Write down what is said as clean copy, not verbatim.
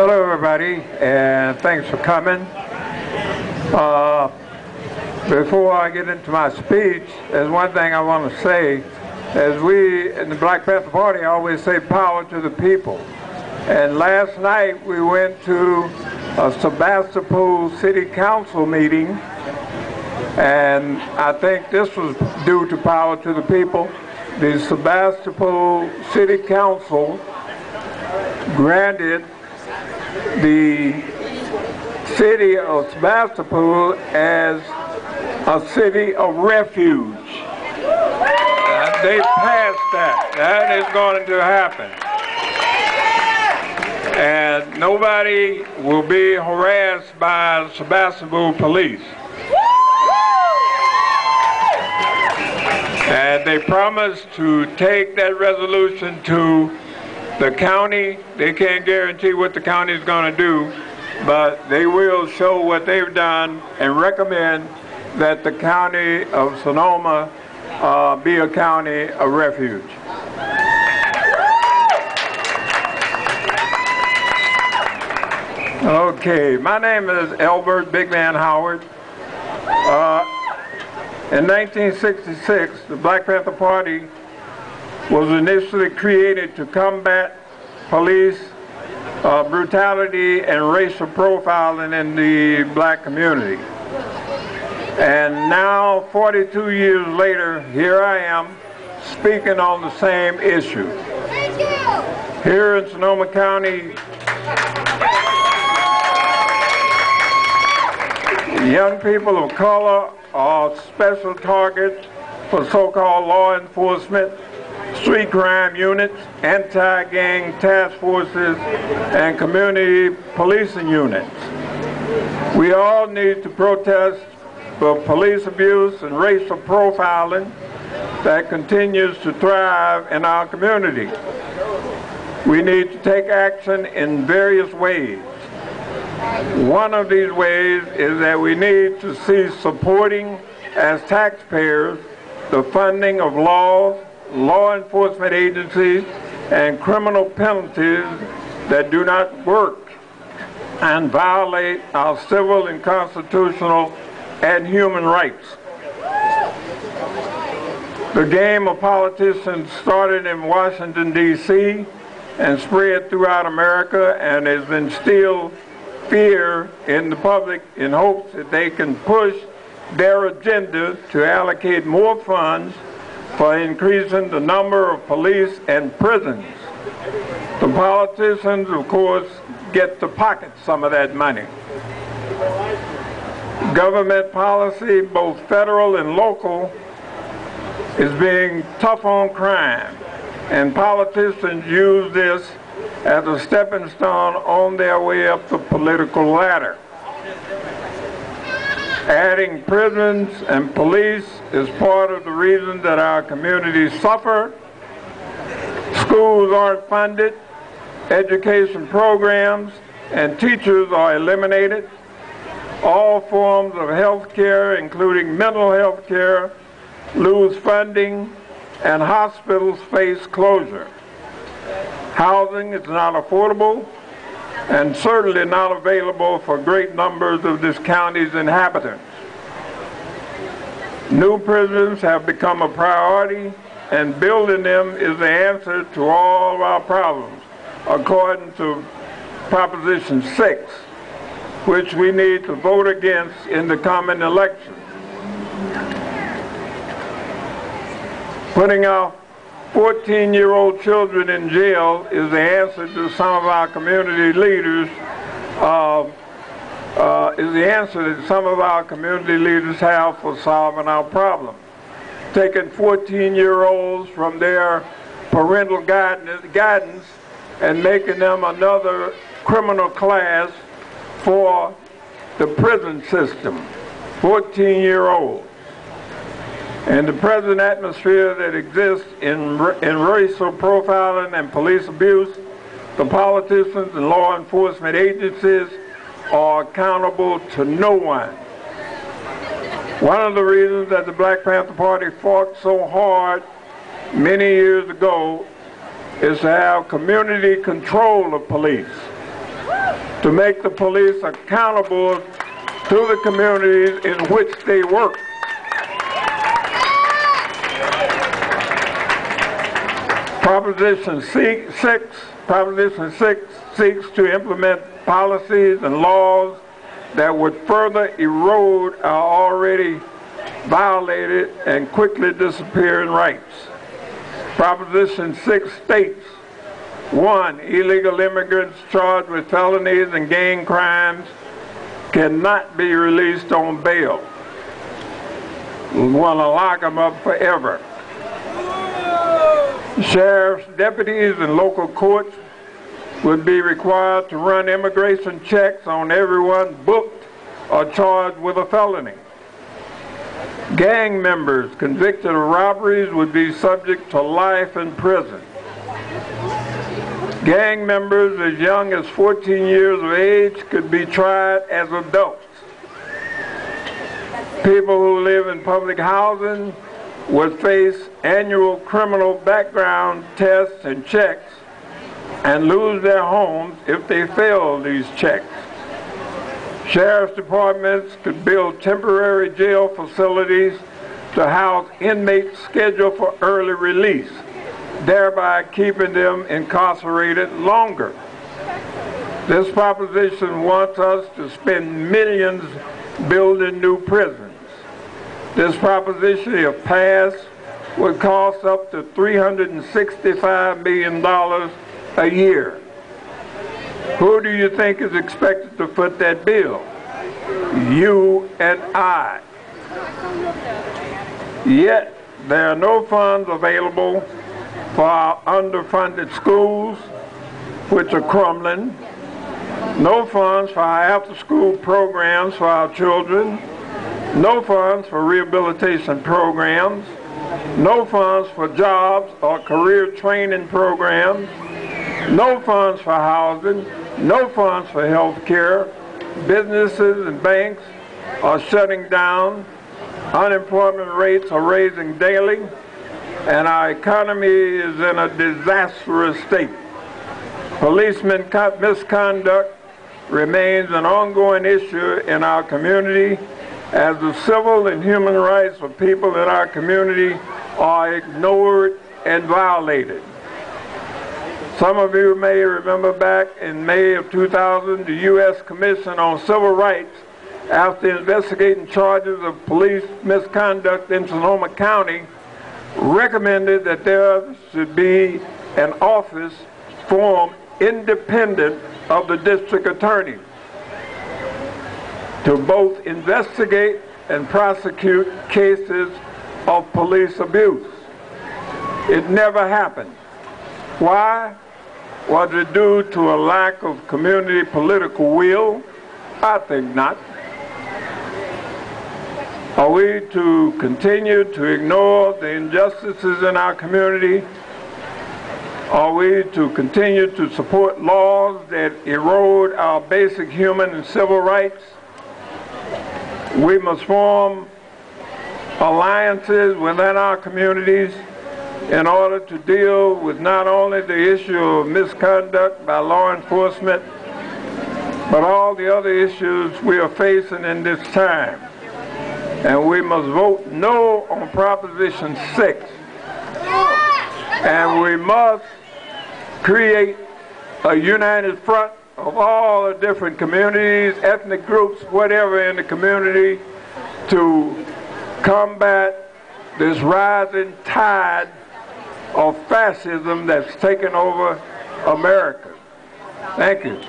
Hello everybody, and thanks for coming. Before I get into my speech, there's one thing I want to say. As we in the Black Panther Party always say, power to the people. And last night we went to a Sebastopol City Council meeting, and I think this was due to power to the people. The Sebastopol City Council granted the city of Sebastopol as a city of refuge. They passed that. That is going to happen. And nobody will be harassed by the Sebastopol police. And they promised to take that resolution to the county. They can't guarantee what the county is going to do, but they will show what they've done and recommend that the county of Sonoma be a county of refuge. Okay, my name is Elbert Big Man Howard. In 1966, the Black Panther Party was initially created to combat police brutality and racial profiling in the black community. And now, 42 years later, here I am speaking on the same issue. Here in Sonoma County, young people of color are special targets for so-called law enforcement, street crime units, anti-gang task forces, and community policing units. We all need to protest the police abuse and racial profiling that continues to thrive in our community. We need to take action in various ways. One of these ways is that we need to cease supporting, as taxpayers, the funding of laws, law enforcement agencies, and criminal penalties that do not work and violate our civil and constitutional and human rights. The game of politicians started in Washington, D.C. and spread throughout America and has instilled fear in the public in hopes that they can push their agenda to allocate more funds for increasing the number of police and prisons. The politicians, of course, get to pocket some of that money. Government policy, both federal and local, is being tough on crime, and politicians use this as a stepping stone on their way up the political ladder. Adding prisons and police is part of the reason that our communities suffer. Schools aren't funded, education programs and teachers are eliminated. All forms of health care, including mental health care, lose funding, and hospitals face closure. Housing is not affordable and certainly not available for great numbers of this county's inhabitants. New prisons have become a priority, and building them is the answer to all of our problems, according to Proposition 6, which we need to vote against in the coming election. Putting our 14-year-old children in jail is the answer to some of our community leaders, have for solving our problem. Taking 14-year-olds from their parental guidance and making them another criminal class for the prison system. 14-year-olds. In the present atmosphere that exists in racial profiling and police abuse, the politicians and law enforcement agencies are accountable to no one. One of the reasons that the Black Panther Party fought so hard many years ago is to have community control of police. to make the police accountable to the communities in which they work. Proposition 6 seeks to implement policies and laws that would further erode our already violated and quickly disappearing rights. Proposition 6 states, 1, illegal immigrants charged with felonies and gang crimes cannot be released on bail. We want to lock them up forever. Sheriffs, deputies, and local courts would be required to run immigration checks on everyone booked or charged with a felony. Gang members convicted of robberies would be subject to life in prison. Gang members as young as 14 years of age could be tried as adults. People who live in public housing would face annual criminal background tests and checks and lose their homes if they fail these checks. Sheriff's departments could build temporary jail facilities to house inmates scheduled for early release, thereby keeping them incarcerated longer. This proposition wants us to spend millions building new prisons. This proposition, if passed, would cost up to $365 million a year. Who do you think is expected to foot that bill? You and I. Yet, there are no funds available for our underfunded schools, which are crumbling, no funds for our after-school programs for our children, no funds for rehabilitation programs, no funds for jobs or career training programs, no funds for housing, no funds for health care. Businesses and banks are shutting down, unemployment rates are rising daily, and our economy is in a disastrous state. Police misconduct remains an ongoing issue in our community, as the civil and human rights of people in our community are ignored and violated. Some of you may remember back in May of 2000, the U.S. Commission on Civil Rights, after investigating charges of police misconduct in Sonoma County, recommended that there should be an office formed independent of the district attorney to both investigate and prosecute cases of police abuse. It never happened. Why? Was it due to a lack of community political will? I think not. Are we to continue to ignore the injustices in our community? Are we to continue to support laws that erode our basic human and civil rights? We must form alliances within our communities in order to deal with not only the issue of misconduct by law enforcement, but all the other issues we are facing in this time. And we must vote no on Proposition 6. And we must create a united front of all the different communities, ethnic groups, whatever in the community, to combat this rising tide of fascism that's taken over America. Thank you.